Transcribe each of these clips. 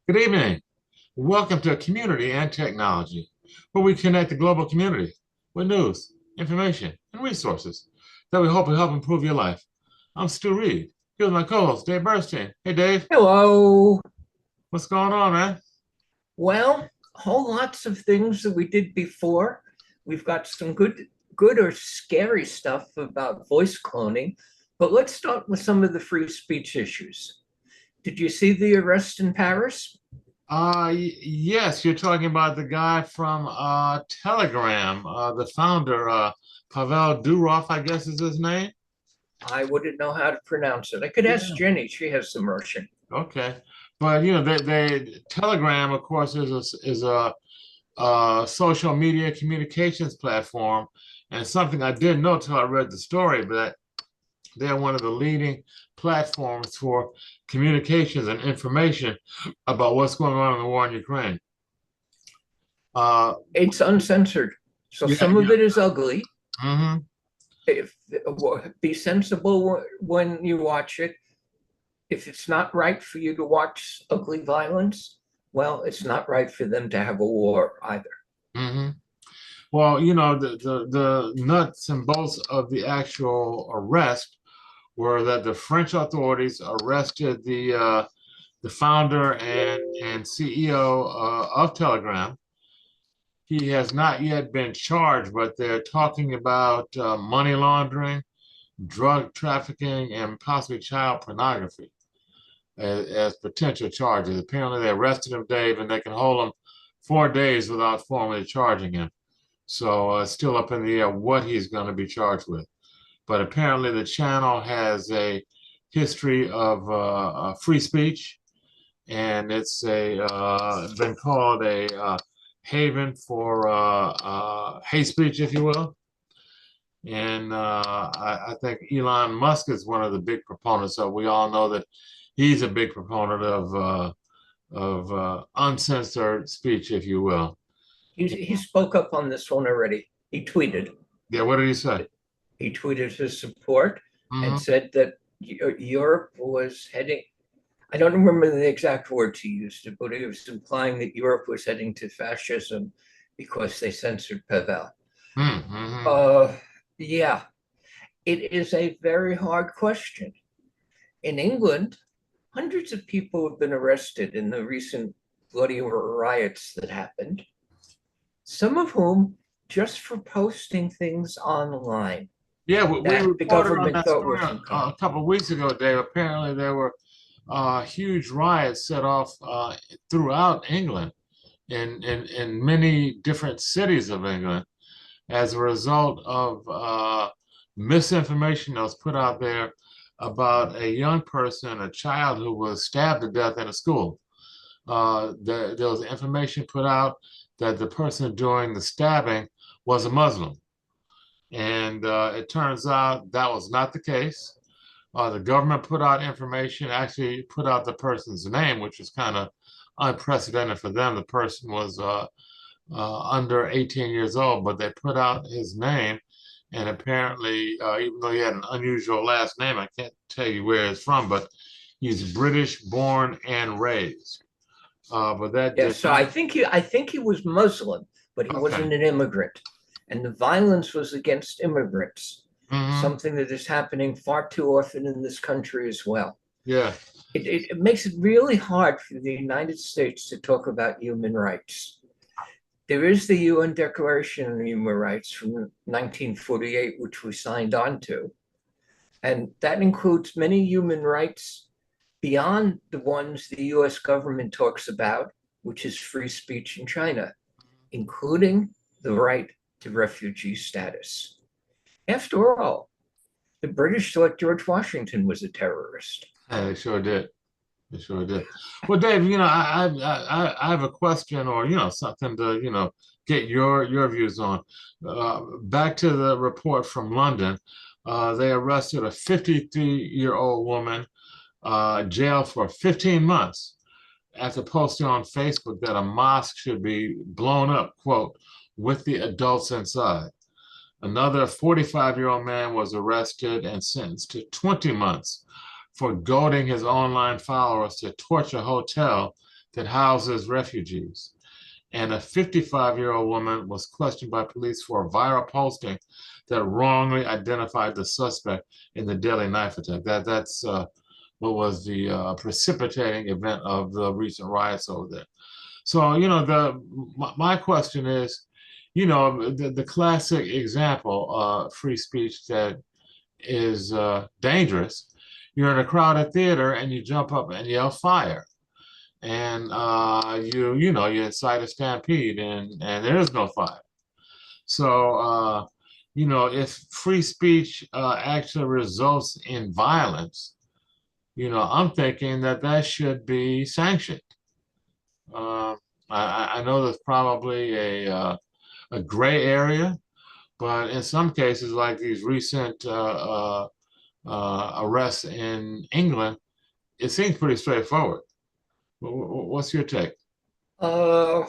Good evening. Welcome to Community and Technology, where we connect the global community with news, information, and resources that we hope will help improve your life. I'm Stu Reed. Here's my co-host, Dave Bernstein. Hey, Dave. Hello. What's going on, man? Well, whole lots of things that we did before. We've got some good or scary stuff about voice cloning, but let's start with some of the free speech issues. Did you see the arrest in Paris? Yes, you're talking about the guy from Telegram, the founder, Pavel Durov, I guess is his name. I wouldn't know how to pronounce it. I could ask Yeah. Jenny. She has some Russian. Okay. But they Telegram, of course, is a social media communications platform, and something I didn't know till I read the story, but they're one of the leading platforms for communications and information about what's going on in the war in Ukraine. Uh, It's uncensored, so yeah, some of yeah. it is ugly. Hmm. If Be sensible when you watch it. If it's not right for you to watch ugly violence, well, it's not right for them to have a war either. Hmm. Well, the nuts and bolts of the actual arrest were that the French authorities arrested the founder and CEO of Telegram. He has not yet been charged, but they're talking about money laundering, drug trafficking, and possibly child pornography as potential charges. Apparently, they arrested him, Dave, and they can hold him 4 days without formally charging him. So it's still up in the air what he's going to be charged with. But apparently, the channel has a history of free speech, and it's a been called a haven for hate speech, if you will. And I think Elon Musk is one of the big proponents. So we all know that he's a big proponent of uncensored speech, if you will. He spoke up on this one already. He tweeted. Yeah, what did he say? He tweeted his support and Hmm. said that Europe was heading, I don't remember the exact words he used, but he was implying that Europe was heading to fascism because they censored Pavel. Hmm. Uh, yeah, it is a very hard question. In England, hundreds of people have been arrested in the recent bloody riots that happened, some of whom just for posting things online Yeah, we that the reported on government that thought story was a uncommon. couple of weeks ago, Dave. Apparently, there were huge riots set off throughout England in many different cities of England as a result of misinformation that was put out there about a young person, a child who was stabbed to death in a school. There was information put out that the person doing the stabbing was a Muslim. And it turns out that was not the case. The government put out information, actually put out the person's name, which was kind of unprecedented for them. The person was under 18 years old, but they put out his name. And apparently, even though he had an unusual last name, I can't tell you where he's from, but he's British born and raised. But that Yeah, did so not. I think he was Muslim, but he Okay. wasn't an immigrant. And the violence was against immigrants, Hmm. something that is happening far too often in this country as well. Yeah. It makes it really hard for the United States to talk about human rights. There is the UN Declaration on Human Rights from 1948, which we signed on to, and that includes many human rights beyond the ones the US government talks about, which is free speech in China, including the right to refugee status. After all, the British thought George Washington was a terrorist. Yeah, they sure did. They sure did. Well, Dave, I have a question, or something to get your views on. Back to the report from London, they arrested a 53-year-old woman, jailed for 15 months after posting on Facebook that a mosque should be blown up, quote, with the adults inside. Another 45-year-old man was arrested and sentenced to 20 months for goading his online followers to torch a hotel that houses refugees. And a 55-year-old woman was questioned by police for a viral posting that wrongly identified the suspect in the Delhi knife attack. That's what was the precipitating event of the recent riots over there. So, my question is, the classic example, free speech that is dangerous. You're in a crowded theater and you jump up and yell fire, and you incite a stampede, and there is no fire. So, if free speech actually results in violence, I'm thinking that that should be sanctioned. Uh, I know there's probably a gray area, but in some cases, like these recent arrests in England, it seems pretty straightforward. What's your take? Uh,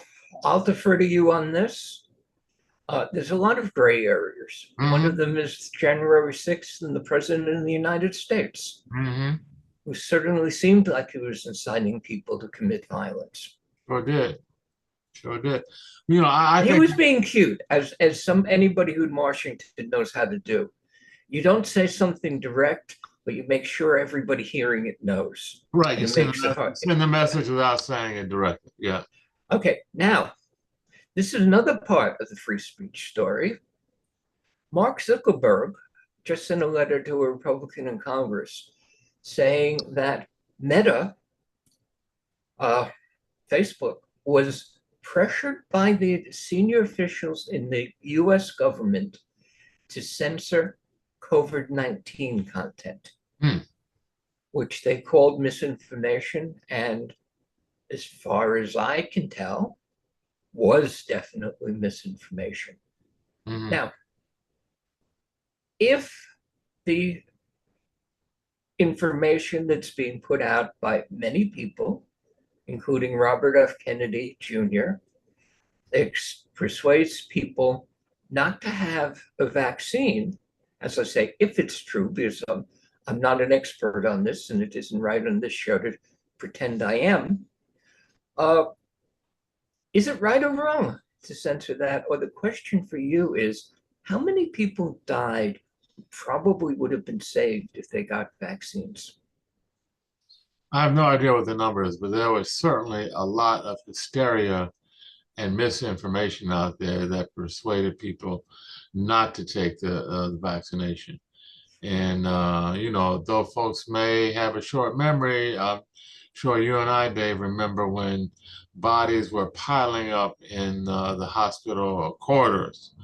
I'll defer to you on this. There's a lot of gray areas. One of Hmm. them is January 6th and the President of the United States, Hmm. who certainly seemed like he was inciting people to commit violence. Sure did. Sure did. I He think, was being cute, as anybody who in Washington knows how to do. You don't say something direct, but you make sure everybody hearing it knows. right, And it makes it hard. send the message without saying it directly. Yeah. Okay, now, this is another part of the free speech story. Mark Zuckerberg just sent a letter to a Republican in Congress saying that Meta, Facebook, was pressured by the senior officials in the US government to censor COVID-19 content, Hmm. which they called misinformation, and as far as I can tell, was definitely misinformation. Hmm. Now, if the information that's being put out by many people, including Robert F. Kennedy Jr., persuades people not to have a vaccine, as I say, if it's true, because I'm not an expert on this and it isn't right on this show to pretend I am. Is it right or wrong to censor that? Or the question for you is, how many people died who probably would have been saved if they got vaccines? I have no idea what the number is, but there was certainly a lot of hysteria and misinformation out there that persuaded people not to take the vaccination. And, though folks may have a short memory, I'm sure you and I, Dave, remember when bodies were piling up in the hospital corridors.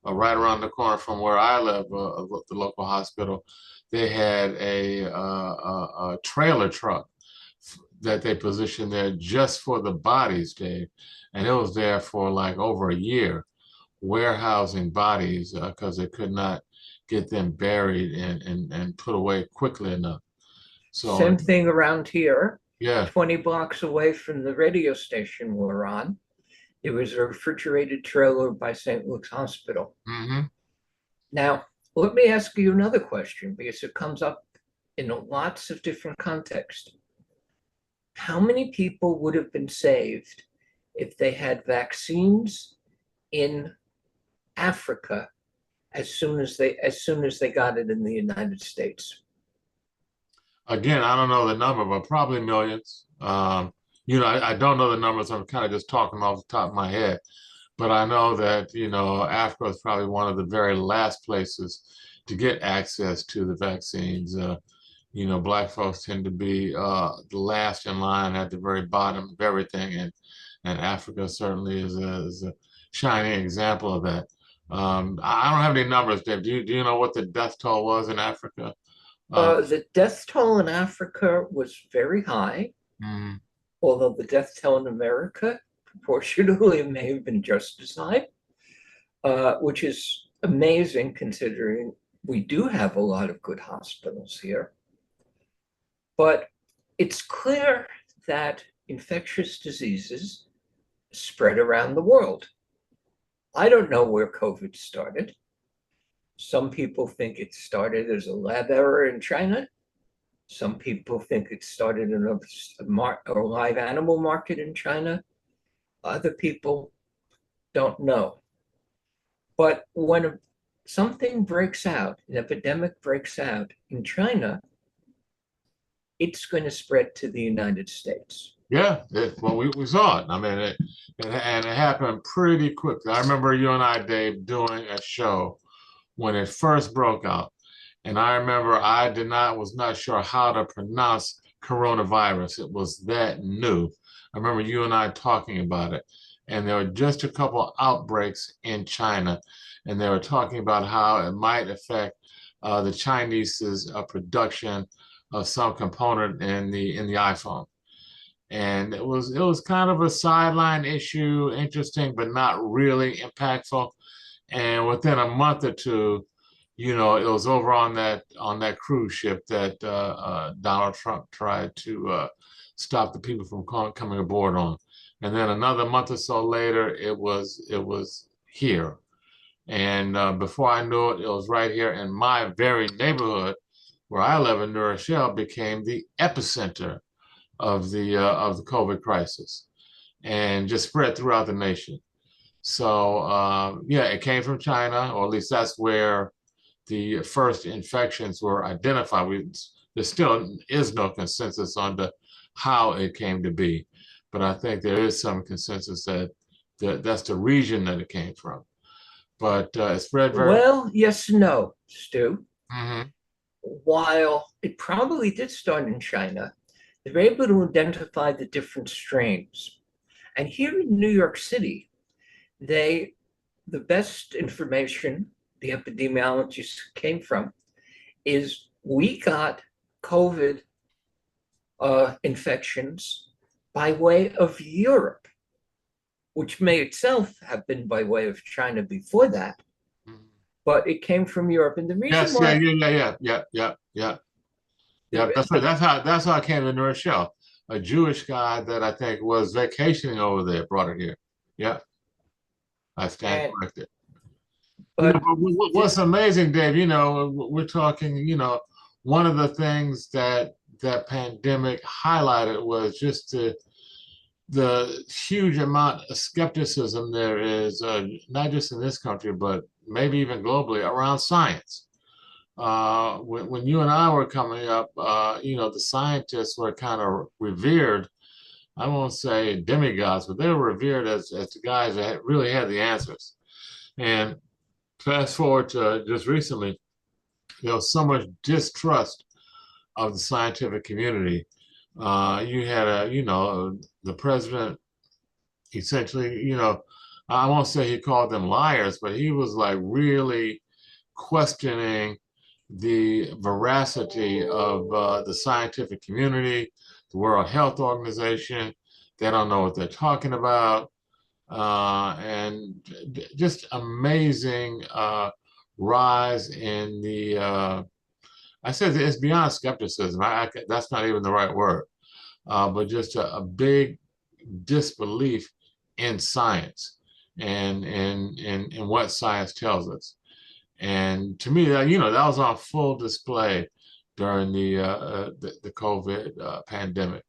Right around the corner from where I live, the local hospital, they had a trailer truck that they positioned there just for the bodies, Dave. And it was there for like over a year, warehousing bodies because they could not get them buried and put away quickly enough. So, Same thing around here, yeah. 20 blocks away from the radio station we're on. It was a refrigerated trailer by St. Luke's Hospital. Hmm. Now, let me ask you another question because it comes up in lots of different contexts. How many people would have been saved if they had vaccines in Africa as soon as they got it in the United States? Again, I don't know the number, but probably millions. I don't know the numbers. I'm kind of just talking off the top of my head. But I know that, Africa is probably one of the very last places to get access to the vaccines. Black folks tend to be the last in line at the very bottom of everything. And Africa certainly is a shining example of that. I don't have any numbers, Dave. Do you know what the death toll was in Africa? The death toll in Africa was very high, Mm. although the death toll in America proportionally may have been just as high, which is amazing considering we do have a lot of good hospitals here. But it's clear that infectious diseases spread around the world. I don't know where COVID started. Some people think it started as a lab error in China. Some people think it started in a live animal market in China. Other people don't know. But when something breaks out, an epidemic breaks out in China, it's going to spread to the United States. Yeah, well, we saw it. I mean, and it happened pretty quickly. I remember you and I, Dave, doing a show when it first broke out. And I remember was not sure how to pronounce coronavirus. It was that new. I remember you and I talking about it. And there were just a couple outbreaks in China. And they were talking about how it might affect the Chinese's production of some component in the iPhone. And it was kind of a sideline issue, interesting, but not really impactful. And within a month or two, it was over on that cruise ship that Donald Trump tried to stop the people from coming aboard on. And then another month or so later, it was here. And before I knew it, it was right here in my very neighborhood where I live in New Rochelle, became the epicenter of the COVID crisis, and just spread throughout the nation. So yeah, it came from China, or at least that's where the first infections were identified. There still is no consensus on how it came to be, but I think there is some consensus that's the region that it came from. But it spread very. Well, yes and no, Stu. Mhm. While it probably did start in China, they were able to identify the different strains. And here in New York City, the best information the epidemiologists came from is we got COVID infections by way of Europe, which may itself have been by way of China before that, Mhm. but it came from Europe. And the reason Yes, yeah, why yeah, yeah, yeah, yeah, yeah, yeah. That's right. That's how I came to New Rochelle. A Jewish guy that I think was vacationing over there brought it here. Yeah, I stand and corrected. but But what's amazing, Dave, we're talking, one of the things that pandemic highlighted was just the huge amount of skepticism there is, not just in this country, but maybe even globally around science. When you and I were coming up, the scientists were kind of revered. I won't say demigods, but they were revered as the guys that really had the answers. And fast forward to just recently, there was so much distrust of the scientific community. You had the president essentially, I won't say he called them liars, but he was like really questioning the veracity of the scientific community, the World Health Organization. They don't know what they're talking about. And just amazing rise in I said it's beyond skepticism. That's not even the right word, but just a big disbelief in science and what science tells us. And to me, that was on full display during the COVID pandemic,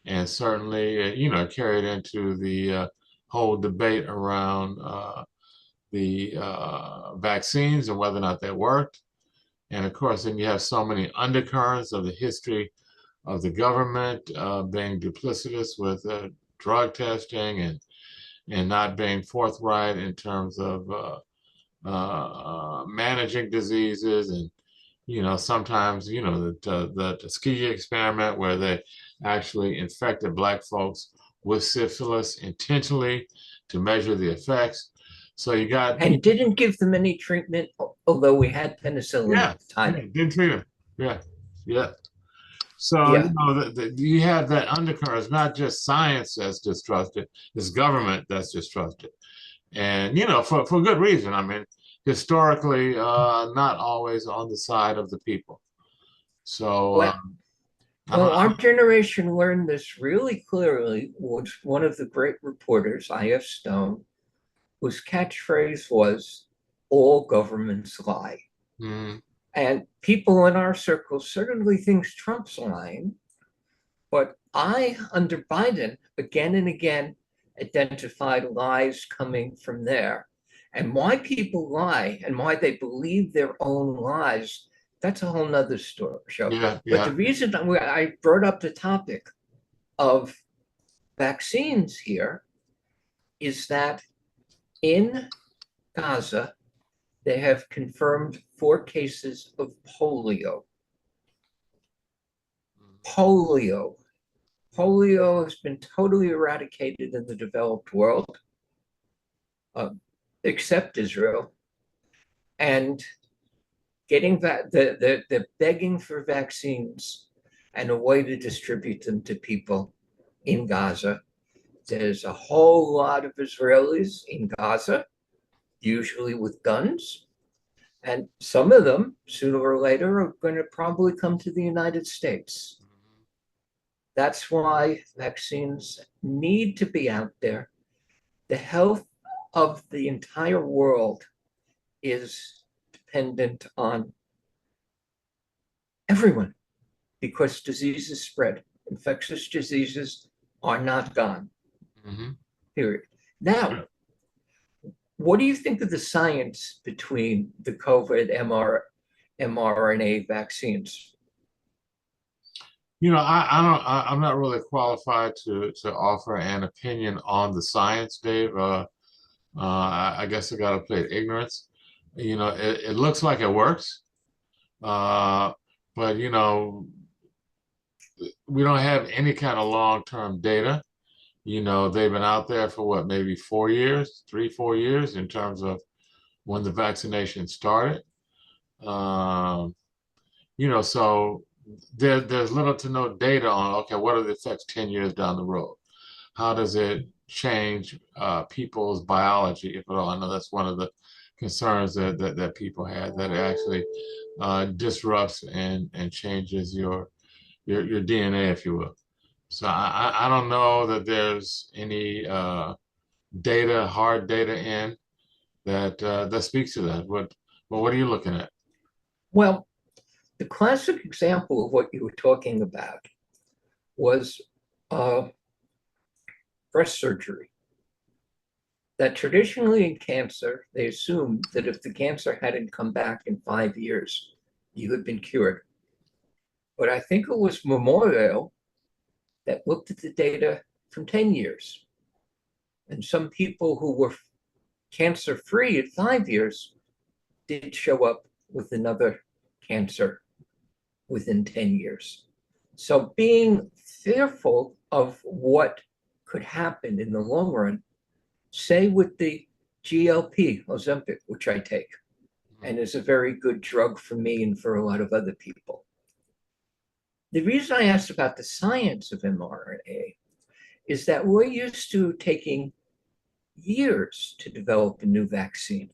and certainly, carried into the whole debate around the vaccines and whether or not they worked. And of course, then you have so many undercurrents of the history of the government being duplicitous with drug testing and not being forthright in terms of managing diseases. And sometimes the Tuskegee experiment where they actually infected Black folks with syphilis intentionally to measure the effects. So you got and didn't give them any treatment, although we had penicillin yeah, at the time. didn't treat them. Yeah, yeah. So Yeah. you have that undercurrent. It's not just science that's distrusted; it's government that's distrusted, and for good reason. I mean, historically, not always on the side of the people. So Well, I don't. our generation learned this really clearly. Was one of the great reporters, I.F. Stone, whose catchphrase was, "All governments lie." Mm, And people in our circles certainly think Trump's lying, but I, under Biden, again and again, identified lies coming from there. And why people lie and why they believe their own lies, that's a whole nother story show. Yeah, But the yeah. reason I brought up the topic of vaccines here is that in Gaza, they have confirmed 4 cases of polio. Polio. Polio has been totally eradicated in the developed world, uh, except Israel. And getting they're begging for vaccines and a way to distribute them to people in Gaza. There's a whole lot of Israelis in Gaza, usually with guns. And some of them, sooner or later, are going to probably come to the United States. That's why vaccines need to be out there. The health of the entire world is dependent on everyone because diseases spread. Infectious diseases are not gone, period. Now, what do you think of the science between the COVID mRNA vaccines? I'm not really qualified to offer an opinion on the science, Dave. I guess I got to play ignorance. It looks like it works, but we don't have any kind of long-term data. They've been out there for what, maybe 4 years, 3, 4 years in terms of when the vaccination started. Um, so there's little to no data on, okay, what are the effects 10 years down the road? How does it change people's biology, if at all? I know that's one of the concerns that people had, that it actually disrupts and changes your DNA, if you will. So I don't know that there's any data, hard data in that speaks to that. What are you looking at? Well, the classic example of what you were talking about was uh, breast surgery. That traditionally in cancer, they assumed that if the cancer hadn't come back in 5 years, you had been cured. But I think it was Memorial that looked at the data from 10 years. And some people who were cancer free at 5 years did show up with another cancer within 10 years. So being fearful of what could happen in the long run, say with the GLP, Ozempic, which I take, and is a very good drug for me and for a lot of other people. The reason I asked about the science of mRNA is that we're used to taking years to develop a new vaccine.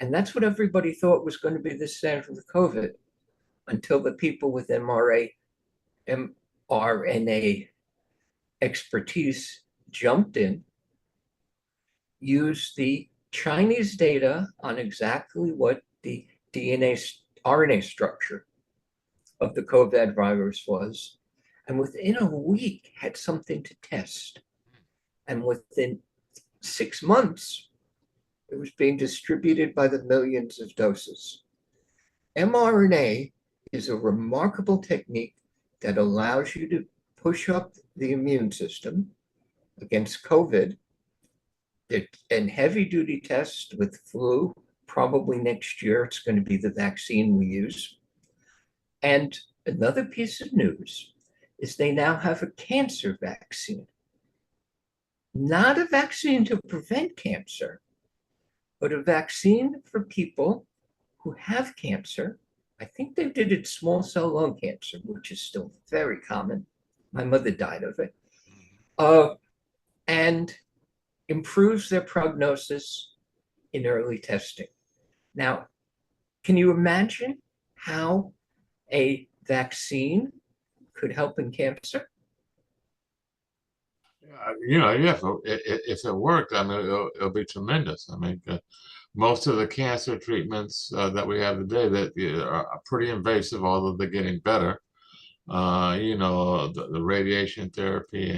And that's what everybody thought was going to be the standard for the COVID until the people with mRNA expertise jumped in, used the Chinese data on exactly what the RNA structure of the COVID virus was, and within a week had something to test. And within 6 months, it was being distributed by the millions of doses. mRNA is a remarkable technique that allows you to push up the immune system against COVID and heavy duty tests with flu. Probably next year, it's going to be the vaccine we use. And another piece of news is they now have a cancer vaccine. Not a vaccine to prevent cancer, but a vaccine for people who have cancer. I think they did it small cell lung cancer, which is still very common. My mother died of it. And improves their prognosis in early testing. Now, can you imagine how a vaccine could help in cancer? Yeah, if it worked, I mean, it'll be tremendous. I mean, most of the cancer treatments that we have today that are pretty invasive, although they're getting better. You know, the radiation therapy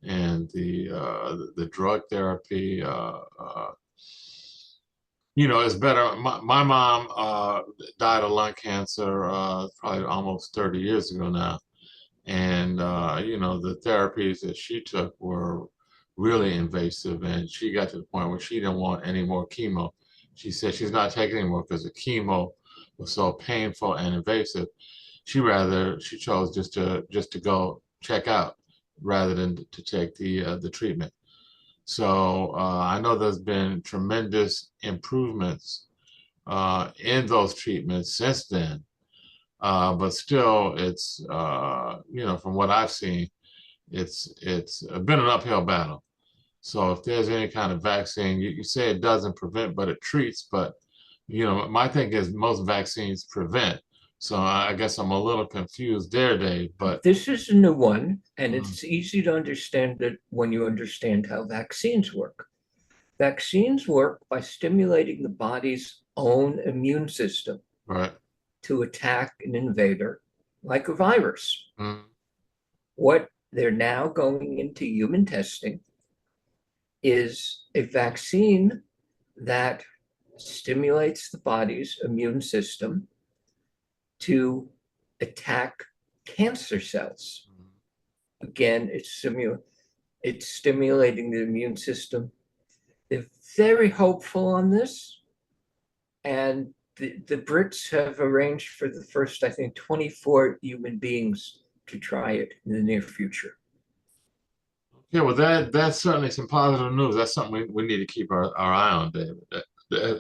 and the drug therapy. You know, it's better. My mom died of lung cancer probably almost 30 years ago now. And, you know, the therapies that she took were really invasive. And she got to the point where she didn't want any more chemo. She said she's not taking anymore because the chemo was so painful and invasive. She chose just to go check out rather than to take the treatment. So I know there's been tremendous improvements in those treatments since then. But still, it's you know, from what I've seen, it's been an uphill battle. So if there's any kind of vaccine, you say it doesn't prevent, but it treats. But you know, my thing is most vaccines prevent. So I guess I'm a little confused there, Dave. But This is a new one, and mm, it's easy to understand it when you understand how vaccines work. Vaccines work by stimulating the body's own immune system right, to attack an invader like a virus. mm, What they're now going into human testing is a vaccine that stimulates the body's immune system to attack cancer cells. Again, it's stimulating the immune system. They're very hopeful on this. And the Brits have arranged for the first, I think, 24 human beings to try it in the near future. yeah. Well, that's certainly some positive news. That's something we need to keep our eye on, David,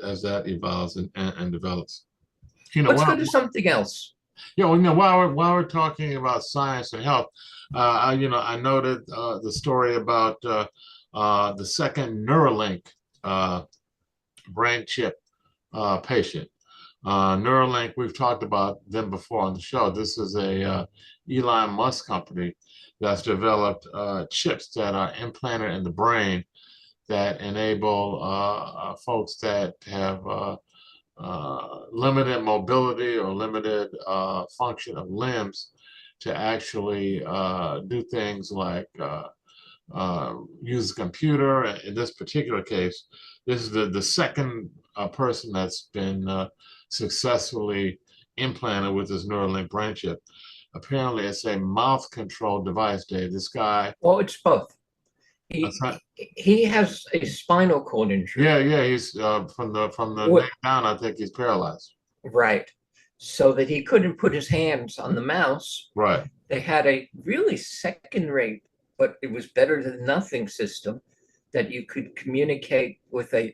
as that evolves and develops. You know, Let's go well, to something else. yeah, well, you know, while we're talking about science and health, you know, I noted the story about the second Neuralink uh, brain chip patient. Neuralink, we've talked about them before on the show. This is a Elon Musk company that's developed chips that are implanted in the brain that enable folks that have limited mobility or limited function of limbs to actually do things like use a computer. In this particular case, this is the second person that's been successfully implanted with this Neuralink brain chip. Apparently, it's a mouth controlled device, Dave. This guy, Well, it's both. that's not, He has a spinal cord injury. yeah, he's from the neck What, down, I think he's paralyzed. right. So that he couldn't put his hands on the mouse. Right. They had a really second rate, but it was better than nothing system that you could communicate with a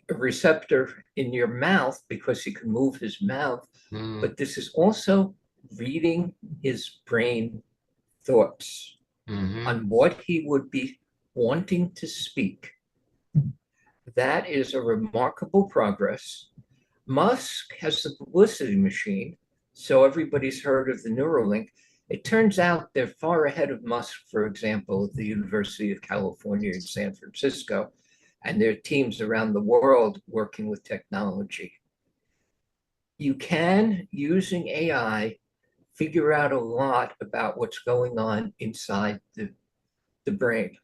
receptor in your mouth because he could move his mouth. Mm-hmm. But this is also reading his brain thoughts Mm-hmm. on what he would be wanting to speak. That is a remarkable progress. Musk has the publicity machine, so everybody's heard of the Neuralink. It turns out they're far ahead of Musk, for example, at the University of California in San Francisco, and their teams around the world working with technology. You can, using AI, figure out a lot about what's going on inside the brain.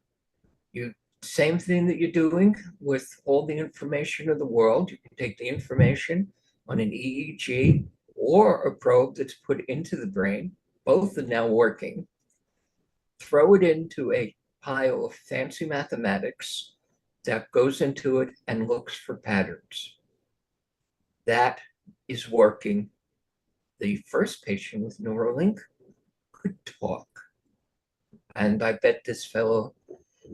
You same thing that you're doing with all the information of the world. You can take the information on an EEG or a probe that's put into the brain. Both are now working. Throw it into a pile of fancy mathematics that goes into it and looks for patterns. That is working. The first patient with Neuralink could talk. And I bet this fellow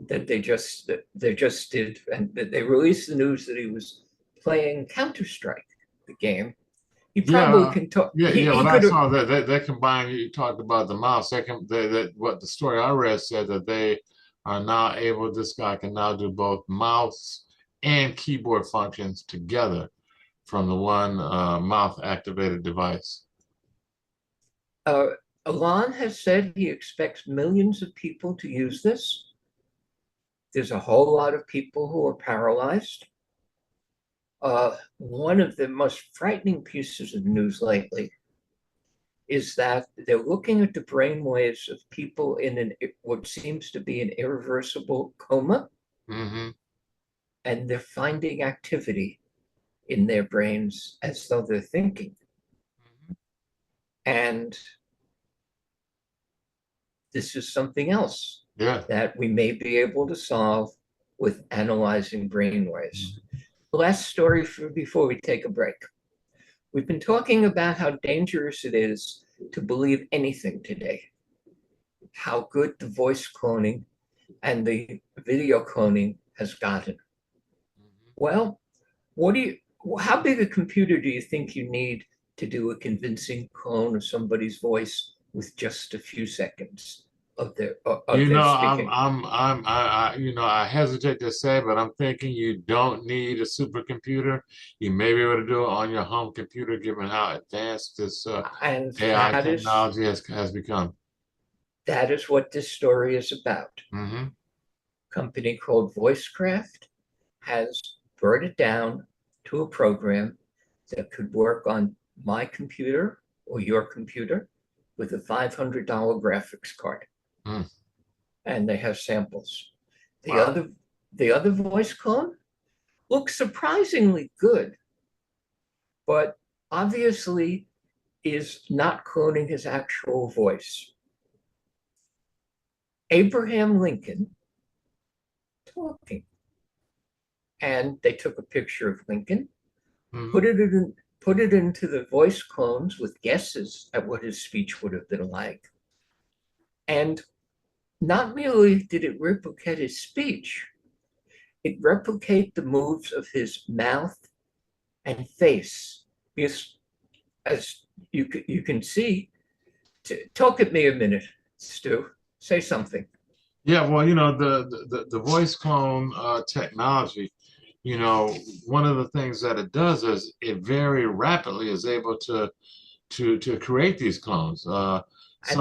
that they just did, and they released the news that he was playing Counter-Strike, the game. He probably Yeah, can talk. yeah. He What I could have. saw that they combine. You talked about the mouse. That what the story I read said that they are now able. This guy can now do both mouse and keyboard functions together from the one mouth activated device. Elon has said he expects millions of people to use this. There's a whole lot of people who are paralyzed. One of the most frightening pieces of news lately is that they're looking at the brain waves of people in what seems to be an irreversible coma, Mm-hmm. and they're finding activity in their brains as though they're thinking. And this is something else Yeah. that we may be able to solve with analyzing brainwaves. Last story before we take a break. We've been talking about how dangerous it is to believe anything today, how good the voice cloning and the video cloning has gotten. Well, how big a computer do you think you need to do a convincing clone of somebody's voice with just a few seconds of their speaking? I hesitate to say, but I'm thinking you don't need a supercomputer. You may be able to do it on your home computer, given how advanced this And AI technology has become. that is what this story is about. Mm-hmm. A company called VoiceCraft has brought it down to a program that could work on my computer or your computer with a $500 graphics card. Mm. And they have samples. Wow. The other voice clone looks surprisingly good, but obviously is not cloning his actual voice. Abraham Lincoln talking. And they took a picture of Lincoln, Mm-hmm. put it into the voice clones with guesses at what his speech would have been like. And not merely did it replicate his speech, it replicated the moves of his mouth and face. Because as you can see, talk at me a minute, Stu. Say something. Yeah, well, the voice clone technology, one of the things that it does is it very rapidly is able to create these clones. And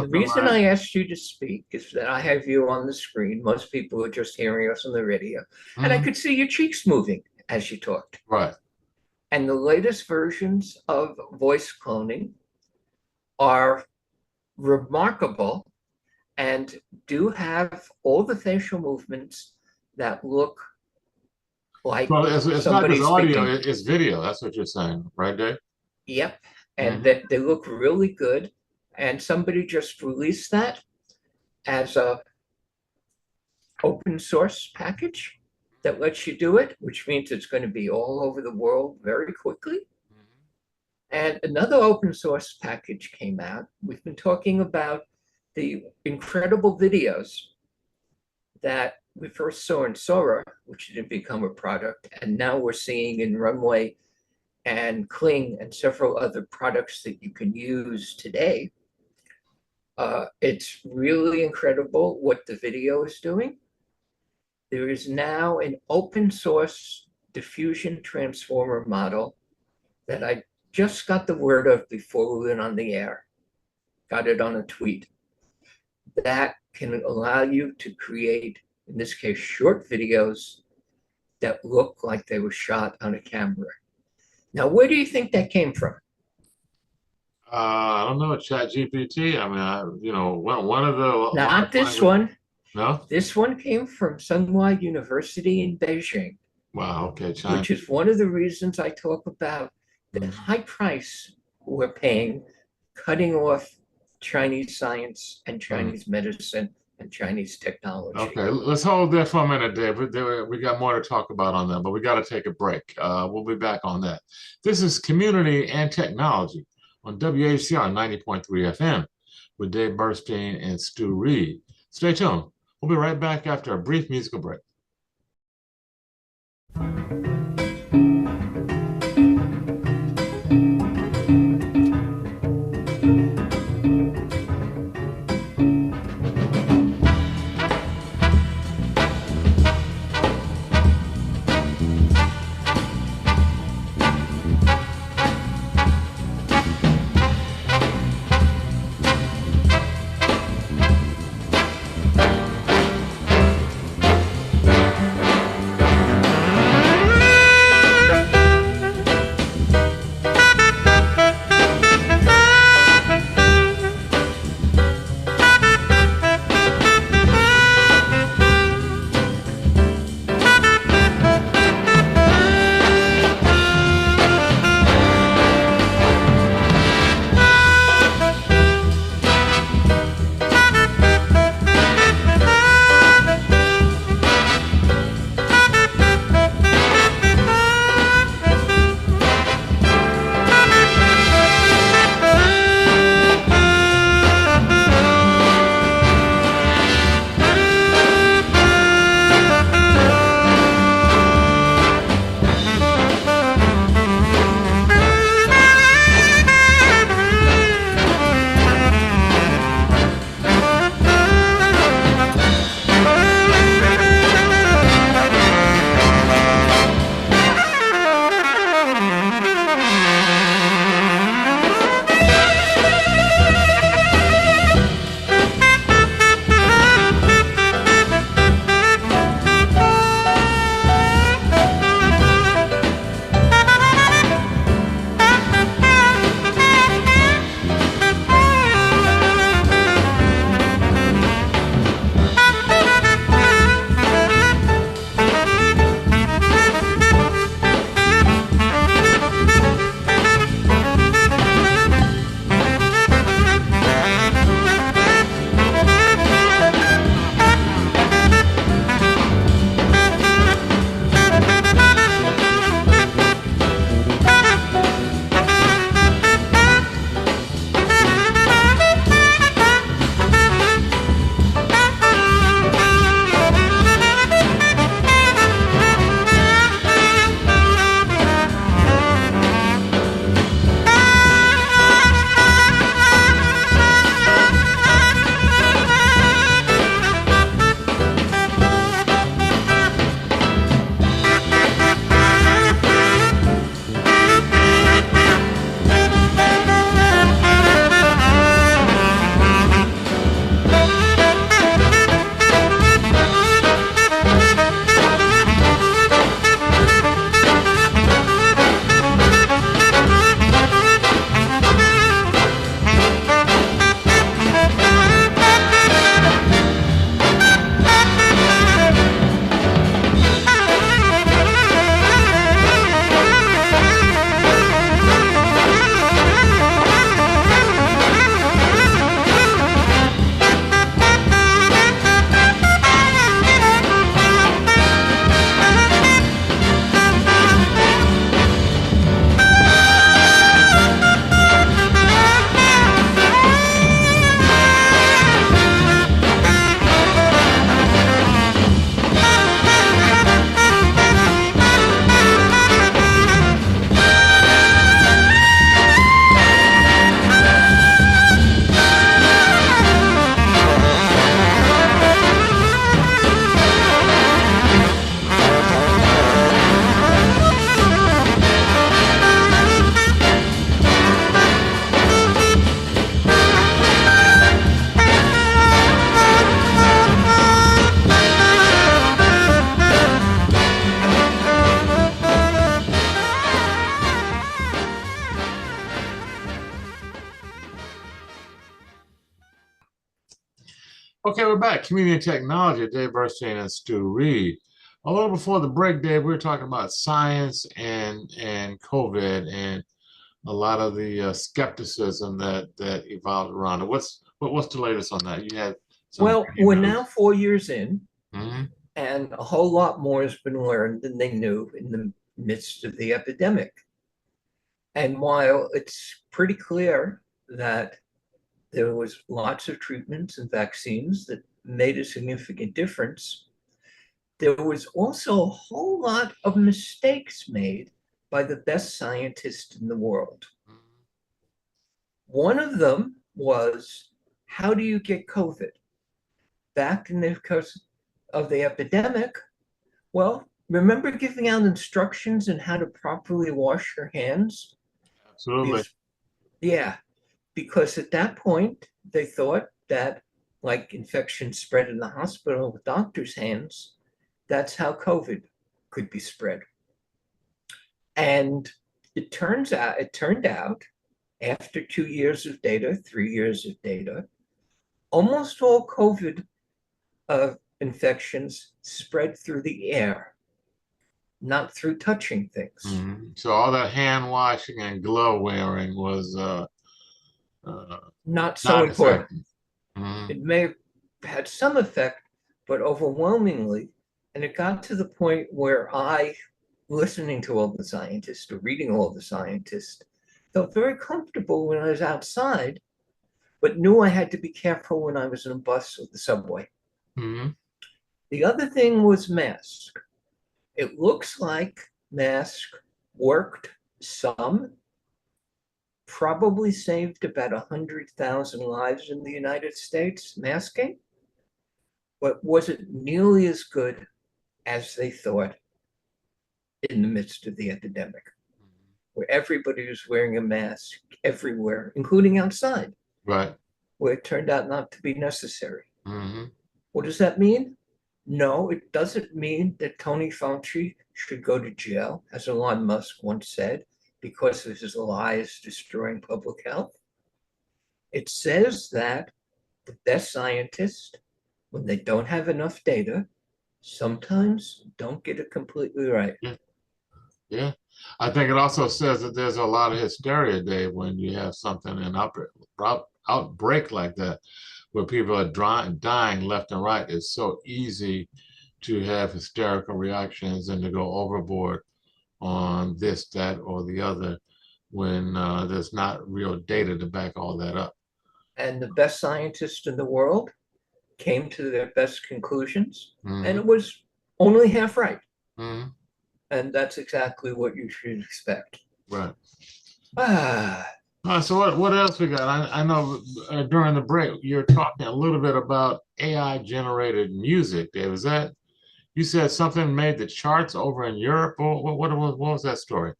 the reason I asked you to speak is that I have you on the screen. Most people are just hearing us on the radio. Mm-hmm. And I could see your cheeks moving as you talked. Right. And the latest versions of voice cloning are remarkable and do have all the facial movements that look like it's not just audio, it's video. That's what you're saying, right, Dave? Yep. And they look really good. And somebody just released that as a open source package that lets you do it, which means it's going to be all over the world very quickly. And another open source package came out. We've been talking about the incredible videos that we first saw in Sora, which didn't become a product, and now we're seeing in Runway and Kling and several other products that you can use today. It's really incredible what the video is doing. There is now an open source diffusion transformer model that I just got the word of before we went on the air. Got it on a tweet. That can allow you to create, in this case, short videos that look like they were shot on a camera. Now, where do you think that came from? I don't know, ChatGPT. I mean, one of the... Not this one. No? This one came from Tsinghua University in Beijing. Wow, okay, China. Which is one of the reasons I talk about the high price we're paying, cutting off Chinese science and Chinese medicine and Chinese technology. Okay, let's hold there for a minute, Dave. We got more to talk about on that, but we got to take a break. We'll be back on that. This is Community and Technology on WHCR 90.3 FM with Dave Burstein and Stu Reed. Stay tuned. We'll be right back after a brief musical break. Okay, we're back. Community technology, Dave Bernstein and Stu Reed. A little before the break, Dave, we were talking about science and COVID and a lot of the skepticism that evolved around it. What's the latest on that? You had some Well, breaking we're now news. 4 years in, Hmm. and a whole lot more has been learned than they knew in the midst of the epidemic. And while it's pretty clear that there was lots of treatments and vaccines that made a significant difference, there was also a whole lot of mistakes made by the best scientists in the world. One of them was, how do you get COVID? Back in the course of the epidemic, well, remember giving out instructions on how to properly wash your hands? Absolutely. Because, yeah, because at that point, they thought that, like infection spread in the hospital with doctors' hands, that's how COVID could be spread. And it turned out after 2 years of data, 3 years of data, almost all COVID infections spread through the air, not through touching things. So all that hand washing and glove wearing was uh, Not so not important. effective. Mhm. It may have had some effect, but overwhelmingly, and it got to the point where listening to all the scientists or reading all the scientists, felt very comfortable when I was outside, but knew I had to be careful when I was in a bus or the subway. Mhm. The other thing was mask. It looks like mask worked some, probably saved about 100,000 lives in the United States masking, but wasn't nearly as good as they thought in the midst of the epidemic, where everybody was wearing a mask everywhere, including outside, Right. where it turned out not to be necessary. Hmm. What does that mean? No, it doesn't mean that Tony Fauci should go to jail, as Elon Musk once said, because of his lies destroying public health. It says that the best scientists, when they don't have enough data, sometimes don't get it completely right. Yeah. Yeah. I think it also says that there's a lot of hysteria, Dave, when you have something an outbreak like that, where people are dying left and right. It's so easy to have hysterical reactions and to go overboard on this, that, or the other when there's not real data to back all that up. And the best scientists in the world came to their best conclusions, and Hmm. it was only half right. Hmm. And that's exactly what you should expect. Right. Ah, So what else we got? I know during the break you're talking a little bit about AI generated music, Dave. Is that you said something made the charts over in Europe? What was that story?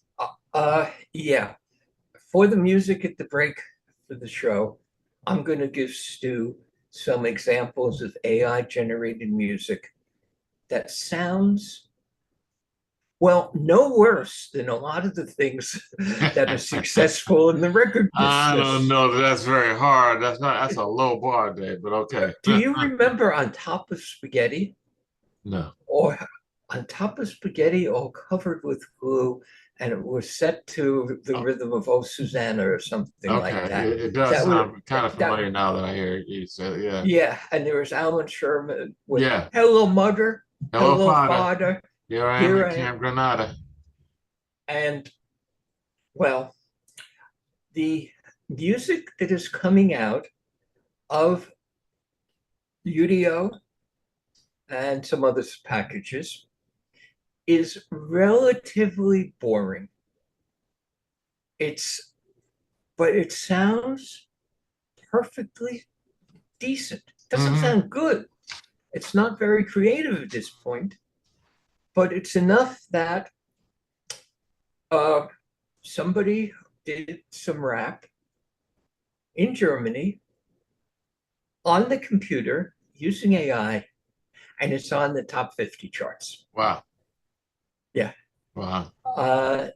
yeah. For the music at the break for the show, I'm going to give Stu some examples of AI generated music that sounds, well, no worse than a lot of the things that are successful in the record I don't business. know. That's very hard. That's a low bar, Dave, but okay. Do you remember On Top of Spaghetti? No. Or On Top of Spaghetti, all covered with glue, and it was set to the Oh, rhythm of Oh Susanna or something like okay. that. It does That was sound kind of that familiar now that I hear you say it. Yeah. Yeah, and there was Alan Sherman with Yeah. Hello Mother, Hello, Hello Father. Father, Here I am Here at I am. Camp Granada. And well, the music that is coming out of Udio and some other packages is relatively boring. It's but it sounds perfectly decent. It doesn't Hmm. sound good. It's not very creative at this point, but it's enough that uh, somebody did some rap in Germany on the computer using AI, and it's on the top 50 charts. Wow. Yeah. Wow.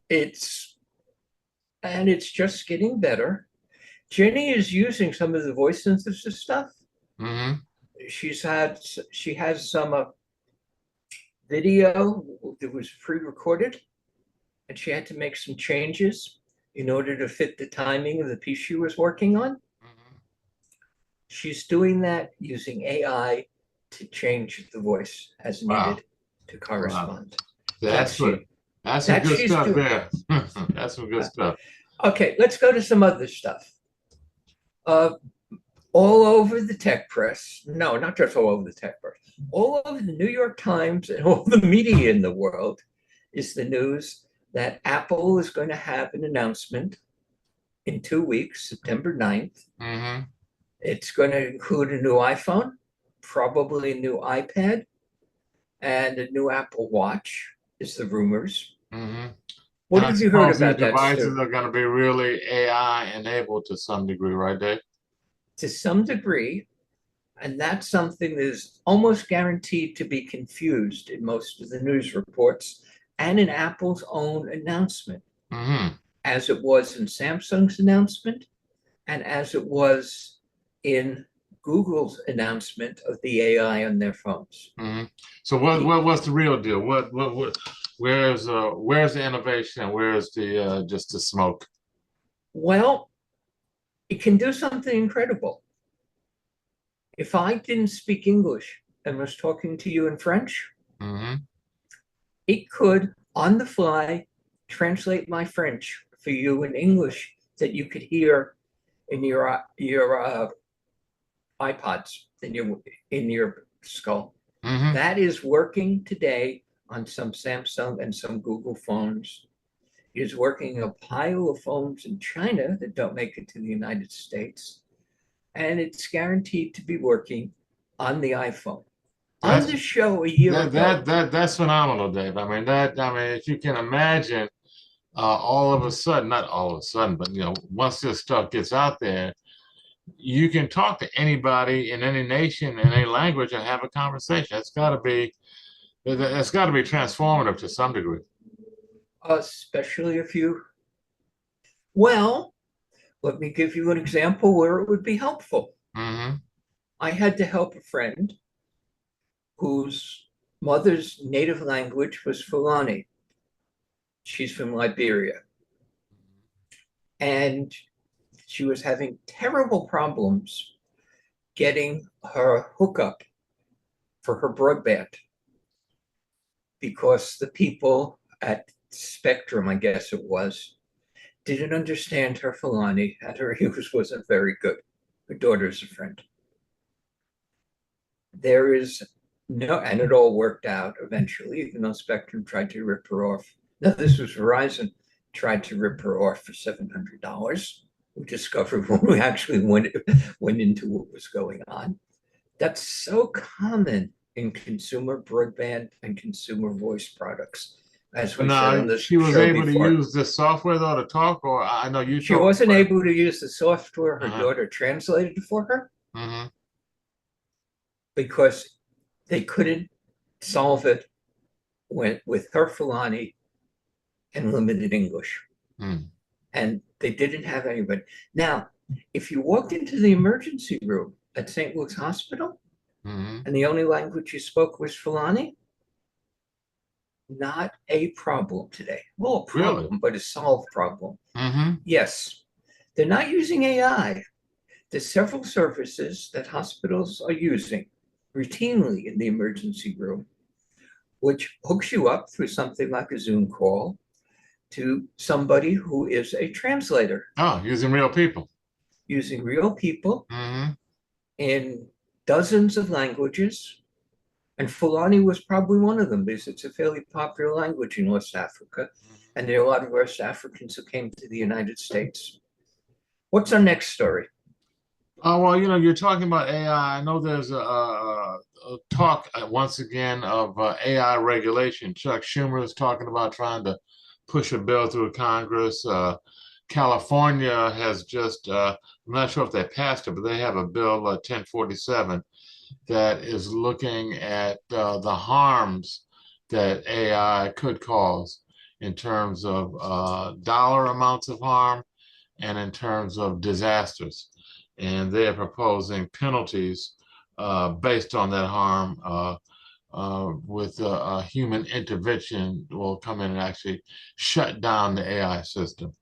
It's and it's just getting better. Jenny is using some of the voice synthesis stuff. Hmm. she has some video that was pre-recorded, and she had to make some changes in order to fit the timing of the piece she was working on. Mhm. She's doing that using AI to change the voice as Wow. needed to Wow. correspond. That's what, that's some That good she's stuff doing. there. That's some good stuff. Okay, let's go to some other stuff. Uh, all over the tech press, no, not just all over the tech press, all over the New York Times and all the media in the world is the news that Apple is going to have an announcement in 2 weeks, September 9th. Hmm. It's going to include a new iPhone, probably a new iPad, and a new Apple Watch, is the rumors. Hmm. What And I have you heard suppose these about that, devices Stu? are going to be really AI enabled to some degree, right, Dave? To some degree, and that's something that is almost guaranteed to be confused in most of the news reports and in Apple's own announcement, Hmm. as it was in Samsung's announcement and as it was in Google's announcement of the AI on their phones. Hmm. So what's the real deal? Where's the innovation and where's the just the smoke? Well, it can do something incredible. If I didn't speak English and was talking to you in French, Hmm. it could, on the fly, translate my French for you in English that you could hear in your iPods in your skull. Hmm. That is working today on some Samsung and some Google phones. It is working on a pile of phones in China that don't make it to the United States, and it's guaranteed to be working on the iPhone. On That's the show a year ago, that's phenomenal, Dave. If you can imagine, all of a sudden, not all of a sudden, but once this stuff gets out there, you can talk to anybody in any nation in any language and have a conversation. That's got to be transformative to some degree. especially if you, well, let me give you an example where it would be helpful. Hmm. I had to help a friend whose mother's native language was Fulani. She's from Liberia. And she was having terrible problems getting her hookup for her broadband because the people at Spectrum, I guess it was, didn't understand her Fulani and her English wasn't very good. Her daughter's a friend. There is no, and it all worked out eventually, even though Spectrum tried to rip her off. Now, this was Verizon tried to rip her off for $700. We discovered when we actually went into what was going on. That's so common in consumer broadband and consumer voice products, as But we said on now this she was show able to before. use this software though to talk, or I know you She told me. wasn't able to use the software her Uh-huh. daughter translated for her Hmm. because they couldn't solve it with her Fulani and limited English. Hmm. And they didn't have anybody. Now, if you walked into the emergency room at St. Luke's Hospital Hmm. and the only language you spoke was Fulani, not a problem today. Well, a Really? problem, but a solved problem. Hmm. Yes, they're not using AI. There's several services that hospitals are using routinely in the emergency room, which hooks you up through something like a Zoom call to somebody who is a translator Oh, using real people. using real people Hmm. in dozens of languages. And Fulani was probably one of them because it's a fairly popular language in West Africa. And there are a lot of West Africans who came to the United States. What's our next story? Oh, well, you're talking about AI. I know there's a talk once again of AI regulation. Chuck Schumer is talking about trying to push a bill through Congress. California has just, I'm not sure if they passed it, but they have a bill 1047 that is looking at the harms that AI could cause in terms of dollar amounts of harm and in terms of disasters. And they are proposing penalties based on that harm. With human intervention will come in and actually shut down the AI system.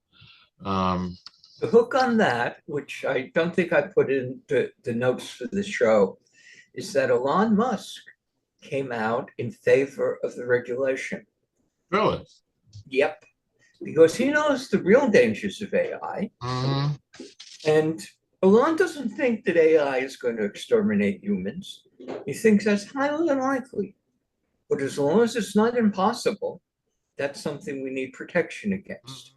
Um, The hook on that, which I don't think I put in the notes for the show, is that Elon Musk came out in favor of the regulation. really? Yep, because he knows the real dangers of AI. Hmm. And Elon doesn't think that AI is going to exterminate humans. He thinks that's highly unlikely. But as long as it's not impossible, that's something we need protection against.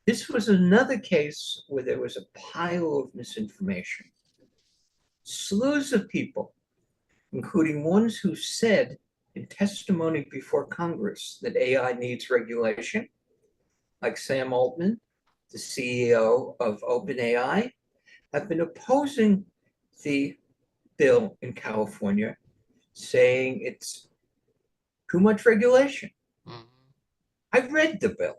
This was another case where there was a pile of misinformation. Slews of people, including ones who said in testimony before Congress that AI needs regulation, like Sam Altman, the CEO of OpenAI, have been opposing the bill in California, saying it's too much regulation. Hmm. I read the bill.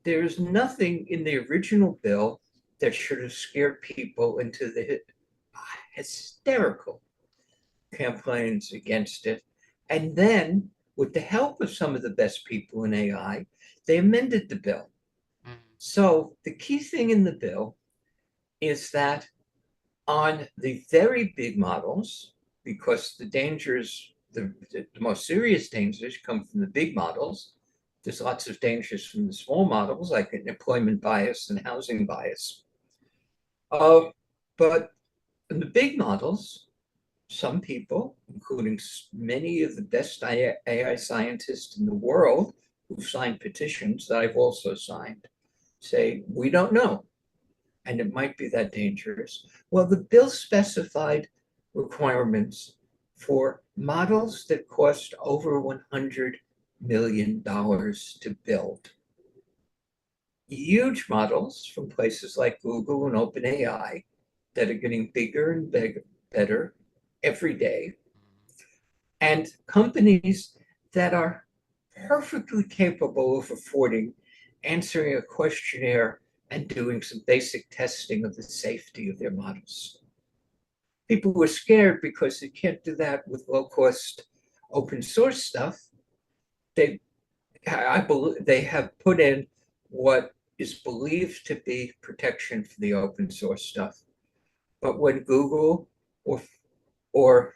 There's nothing in the original bill that should have scared people into the hysterical campaigns against it. And then, with the help of some of the best people in AI, they amended the bill. So, the key thing in the bill is that on the very big models, because the dangers, the most serious dangers come from the big models. There's lots of dangers from the small models, like employment bias and housing bias. But in the big models, some people, including many of the best AI scientists in the world who've signed petitions that I've also signed, say, we don't know. And it might be that dangerous. Well, the bill specified requirements for models that cost over $100 million to build. Huge models from places like Google and OpenAI that are getting bigger and better every day, and companies that are perfectly capable of affording answering a questionnaire and doing some basic testing of the safety of their models. People were scared because they can't do that with low-cost open source stuff. They, I believe, they have put in what is believed to be protection for the open source stuff. But when Google or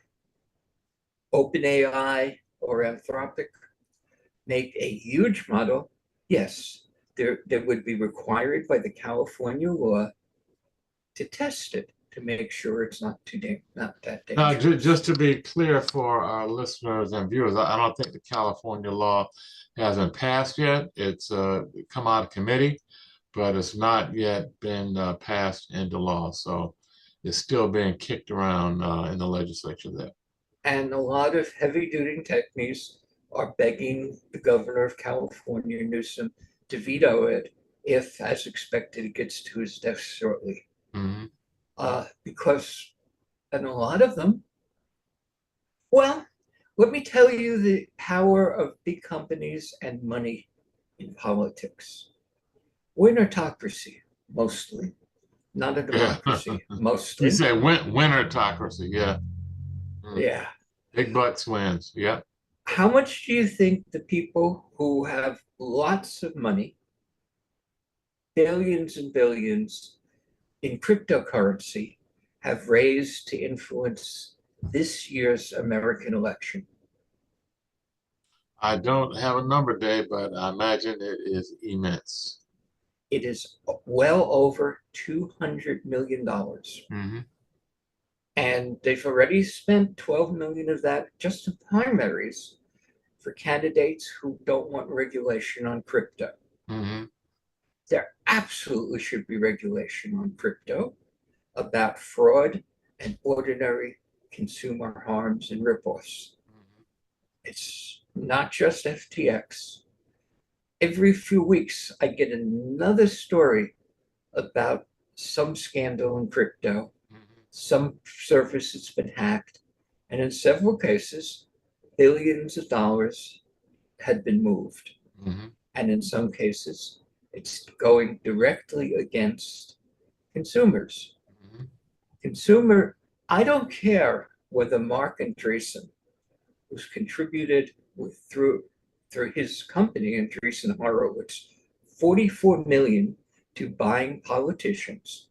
OpenAI or Anthropic make a huge model, yes, there would be required by the California law to test it to make sure it's not that Now, dangerous. just to be clear for our listeners and viewers, I don't think the California law hasn't passed yet. It's come out of committee, but it's not yet been passed into law. So it's still being kicked around in the legislature there. And a lot of heavy duty techniques are begging the governor of California, Newsom, to veto it if, as expected, it gets to his desk shortly. Hmm. Because, and a lot of them, well, let me tell you the power of big companies and money in politics. We're an autocracy, mostly, not a Yeah. democracy, You mostly. say winnertocracy. Yeah. Mm. Yeah. Big bucks wins. Yeah. How much do you think the people who have lots of money, billions and billions in cryptocurrency, have raised to influence this year's American election? I don't have a number, Dave, but I imagine it is immense. It is well over $200 million. Hmm. And they've already spent 12 million of that just in primaries for candidates who don't want regulation on crypto. Hmm. There absolutely should be regulation on crypto about fraud and ordinary consumer harms and ripoffs. It's not just FTX. Every few weeks, I get another story about some scandal in crypto, some service that's been hacked, and in several cases, billions of dollars had been moved. Hmm. And in some cases, it's going directly against consumers. Hmm. Consumer, I don't care whether Mark Andreessen, who's contributed through his company, Andreessen Horowitz, 44 million to buying politicians.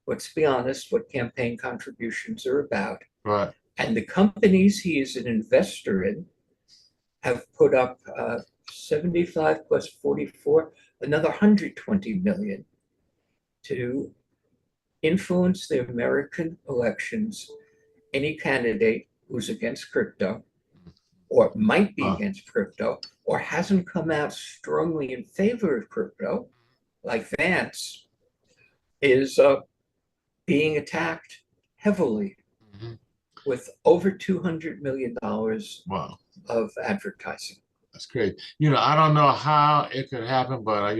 Let's be honest, what campaign contributions are about. Right. And the companies he is an investor in have put up 75 plus 44, another 120 million to influence the American elections. Any candidate who's against crypto or might be Wow. against crypto or hasn't come out strongly in favor of crypto, like Vance, is being attacked heavily Mhm. with over $200 million Wow. of advertising. That's great. I don't know how it could happen, but I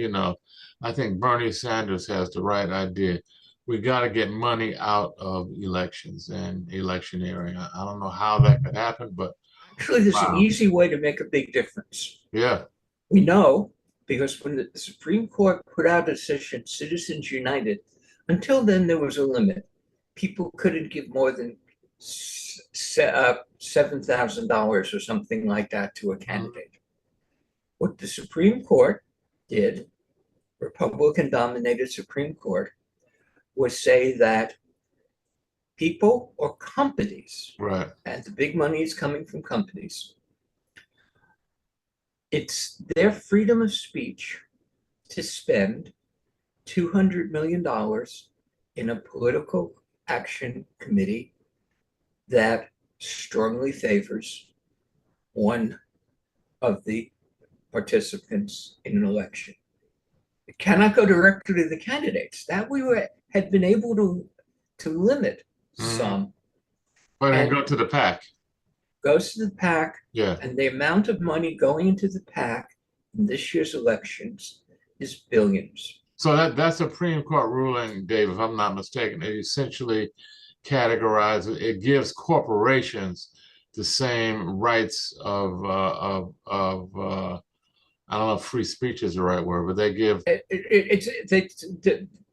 think Bernie Sanders has the right idea. We got to get money out of elections and electioneering. I don't know how that could happen, but Actually, there's an wow. easy way to make a big difference. Yeah. We know because when the Supreme Court put out a decision, Citizens United, until then there was a limit. People couldn't give more than $7,000 or something like that to a candidate. What the Supreme Court did, Republican-dominated Supreme Court, was say that people or companies, Right. and the big money is coming from companies, it's their freedom of speech to spend $200 million in a political action committee that strongly favors one of the participants in an election. It cannot go directly to the candidates. That had been able to limit some. But then go to the PAC. Goes to the PAC, Yeah. and the amount of money going into the PAC in this year's elections is billions. So that Supreme Court ruling, Dave, if I'm not mistaken, it essentially categorizes, it gives corporations the same rights of I don't know if free speech is the right word, but they give.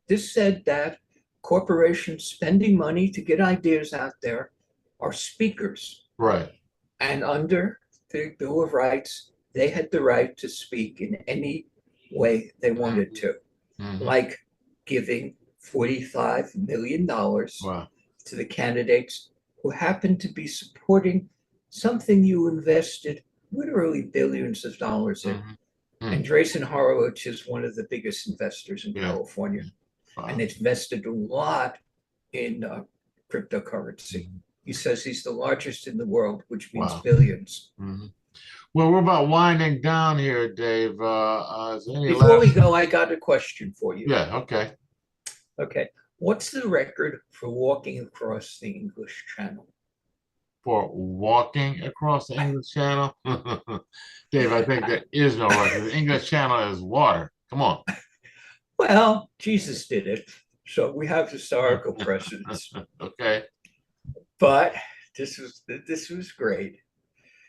This said that corporations spending money to get ideas out there are speakers. Right. And under the Bill of Rights, they had the right to speak in any way they wanted to, like giving $45 million Wow. to the candidates who happened to be supporting something you invested literally billions of dollars in. Andreessen Horowitz is one of the biggest investors in California, and it's invested a lot in cryptocurrency. He says he's the largest in the world, which means billions. Well, we're about winding down here, Dave. Before we go, I got a question for you. Yeah, okay. Okay. What's the record for walking across the English Channel? For walking across the English Channel? Dave, I think there is no record. The English Channel is water. Come on. Well, Jesus did it, so we have historical precedents. Okay. But this was great.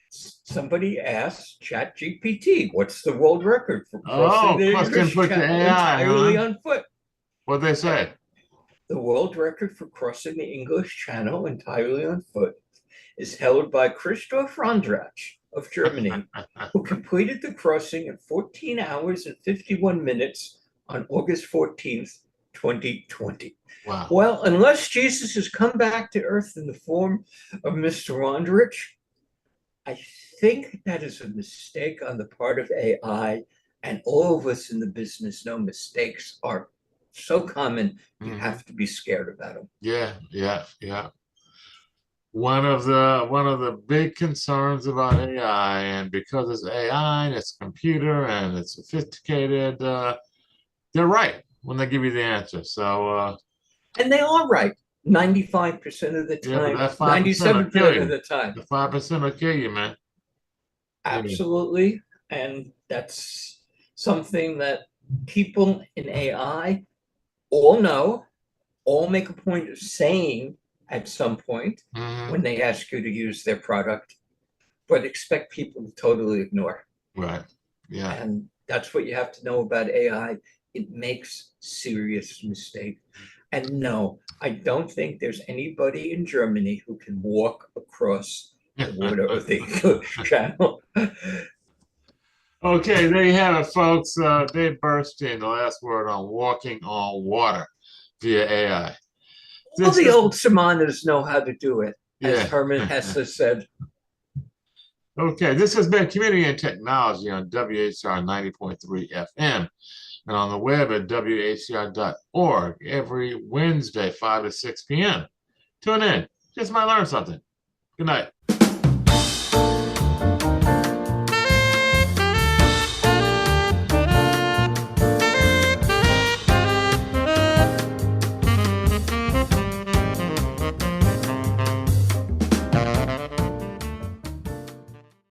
Somebody asked ChatGPT, "What's the world record for crossing the English Channel entirely on foot?" What'd they say? The world record for crossing the English Channel entirely on foot is held by Christoph Rondrach of Germany, who completed the crossing in 14 hours and 51 minutes on August 14th, 2020. Wow. Well, unless Jesus has come back to earth in the form of Mr. Rondrach, I think that is a mistake on the part of AI, and all of us in the business know mistakes are so common, you have to be scared about them. Yeah. One of the big concerns about AI, and because it's AI and it's a computer and it's sophisticated, they're right when they give you the answer. So and they are right 95% of the time, 97% of the time. The 5% will kill you, man. Absolutely. And that's something that people in AI all know, all make a point of saying at some point when they ask you to use their product, but expect people to totally ignore. Right. Yeah. And that's what you have to know about AI. It makes serious mistakes. And no, I don't think there's anybody in Germany who can walk across the water of the English Channel. Okay, there you have it, folks. Dave Bernstein, the last word on walking on water via AI. All This the is, old Samaners know how to do it, as yeah. Herman Hesse said. Okay, this has been Community and Technology on WHR 90.3 FM and on the web at WHR.org every Wednesday, 5 to 6 p.m. Tune in. Just might learn something. Good night.